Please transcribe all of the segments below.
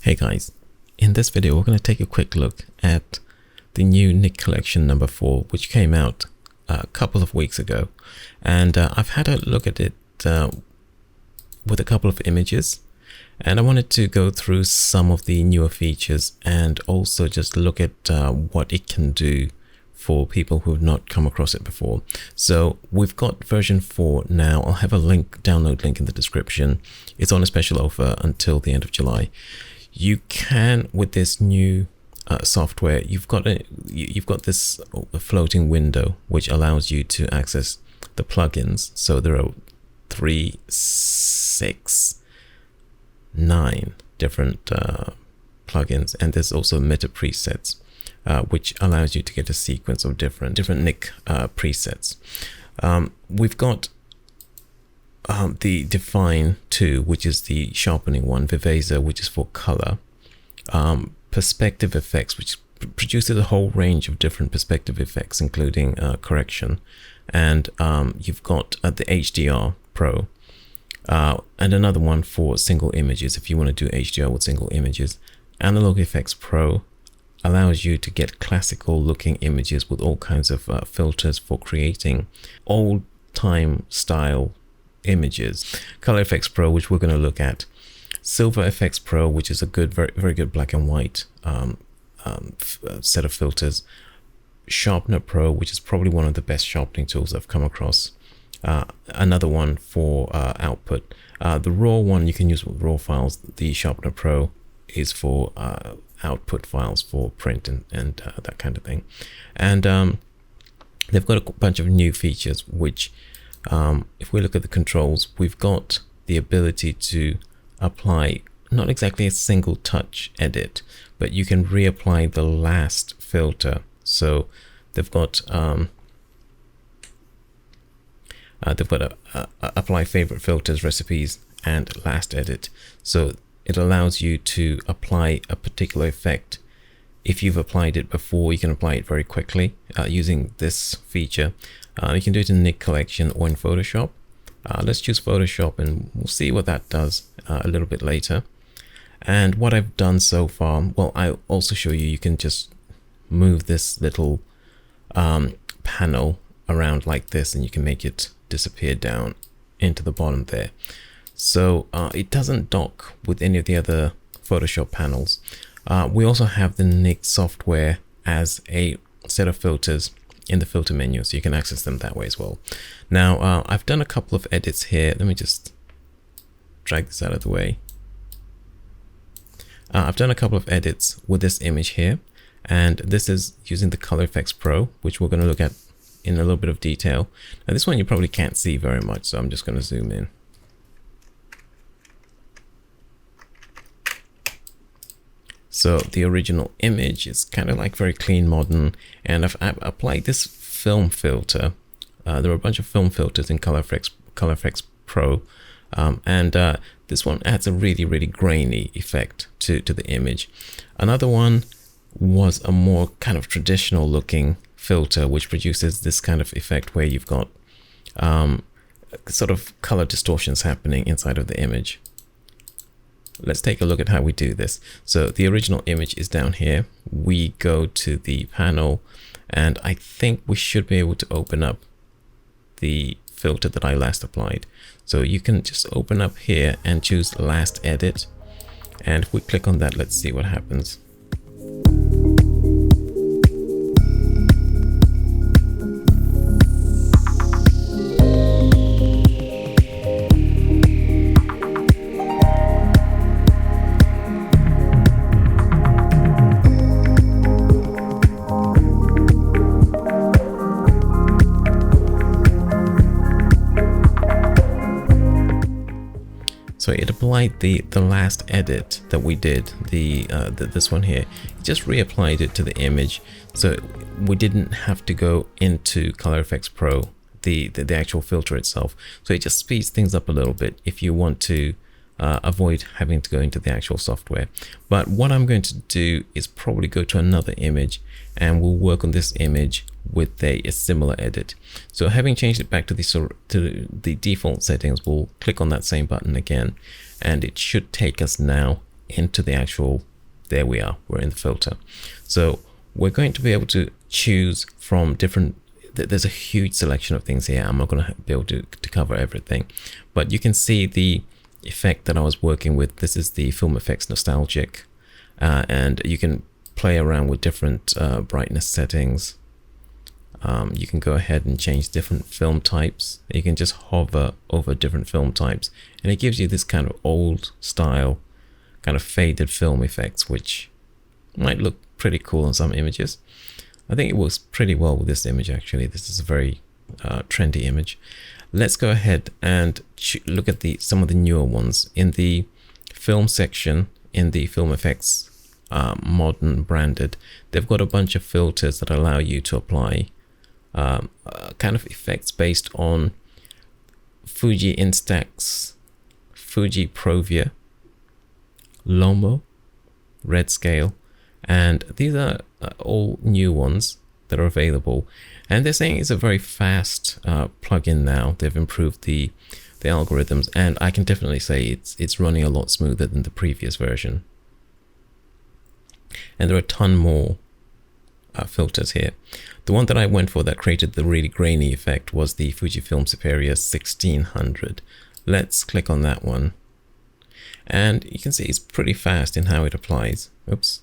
Hey guys, in this video we're going to take a quick look at the new Nik Collection number 4, which came out a couple of weeks ago, and I've had a look at it with a couple of images, and I wanted to go through some of the newer features and also just look at what it can do for people who have not come across it before. So we've got version 4 now. I'll have a download link in the description. It's on a special offer until the end of July. You can, with this new software, you've got this floating window which allows you to access the plugins. So there are 3, 6, 9 different plugins, and there's also meta presets, which allows you to get a sequence of different Nik presets. We've got the Define 2, which is the sharpening one, Viveza, which is for color, perspective effects, which produces a whole range of different perspective effects, including correction, and you've got the HDR Pro, and another one for single images if you want to do HDR with single images. Color Efex Pro allows you to get classical looking images with all kinds of filters for creating old time style images. Color Efex Pro, which we're going to look at. Silver Efex Pro, which is a good, very good black and white set of filters. Sharpener Pro, which is probably one of the best sharpening tools I've come across. Another one for output. The raw one you can use with raw files. The Sharpener Pro is for output files for print and that kind of thing. And they've got a bunch of new features which, if we look at the controls, we've got the ability to apply not exactly a single touch edit, but you can reapply the last filter. So they've got apply favorite filters, recipes, and last edit. So it allows you to apply a particular effect. If you've applied it before, you can apply it very quickly using this feature. You can do it in Nik Collection or in Photoshop. Let's choose Photoshop and we'll see what that does a little bit later. And what I've done so far, well, I'll also show you, you can just move this little panel around like this and you can make it disappear down into the bottom there. So it doesn't dock with any of the other Photoshop panels. We also have the Nik software as a set of filters in the filter menu, so you can access them that way as well. Now I've done a couple of edits here. Let me just drag this out of the way. I've done a couple of edits with this image here, and this is using the Color Efex Pro, which we're going to look at in a little bit of detail. Now this one you probably can't see very much, so I'm just going to zoom in. So the original image is kind of like very clean, modern, and I've applied this film filter. There are a bunch of film filters in Color Efex Pro, and this one adds a really grainy effect to the image. Another one was a more kind of traditional looking filter, which produces this kind of effect where you've got sort of color distortions happening inside of the image. Let's take a look at how we do this. So the original image is down here. We go to the panel, and I think we should be able to open up the filter that I last applied. So you can just open up here and choose last edit. And if we click on that, let's see what happens. So it applied the last edit that we did, this one here. It just reapplied it to the image, so we didn't have to go into Color Efex Pro, the actual filter itself. So it just speeds things up a little bit if you want to avoid having to go into the actual software. But what I'm going to do is probably go to another image, and we'll work on this image with a similar edit. So having changed it back to the default settings, we'll click on that same button again, and it should take us now into the actual, there we are, we're in the filter. So we're going to be able to choose from different, there's a huge selection of things here. I'm not going to be able to cover everything, but you can see the effect that I was working with. This is the Film Effects Nostalgic, and you can play around with different brightness settings. You can go ahead and change different film types. You can just hover over different film types, and it gives you this kind of old style, kind of faded film effects, which might look pretty cool on some images. I think it works pretty well with this image actually. This is a very trendy image. Let's go ahead and look at some of the newer ones. In the film section, in the Film Effects modern branded, they've got a bunch of filters that allow you to apply kind of effects based on Fuji Instax, Fuji Provia, Lomo RedScale, and these are all new ones that are available, and they're saying it's a very fast plugin now. They've improved the algorithms, and I can definitely say it's running a lot smoother than the previous version. And there are a ton more filters here. The one that I went for that created the really grainy effect was the Fujifilm Superior 1600. Let's click on that one, and you can see it's pretty fast in how it applies. Oops.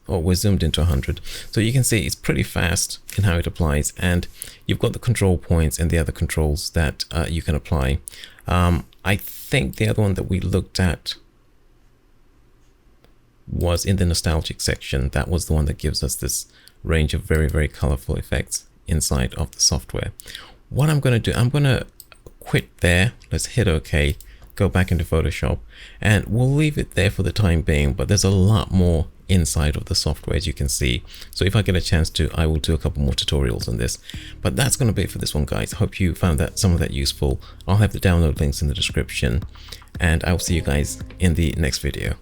We're zoomed into 100. So you can see it's pretty fast in how it applies, and you've got the control points and the other controls that you can apply. I think the other one that we looked at was in the nostalgic section. That was the one that gives us this range of very, very colorful effects inside of the software. What I'm going to do, I'm going to quit there. Let's hit OK, go back into Photoshop, and we'll leave it there for the time being, but there's a lot more inside of the software, as you can see. So if I get a chance to, I will do a couple more tutorials on this, but that's going to be it for this one, guys. I hope you found that some of that useful. I'll have the download links in the description, and I'll see you guys in the next video.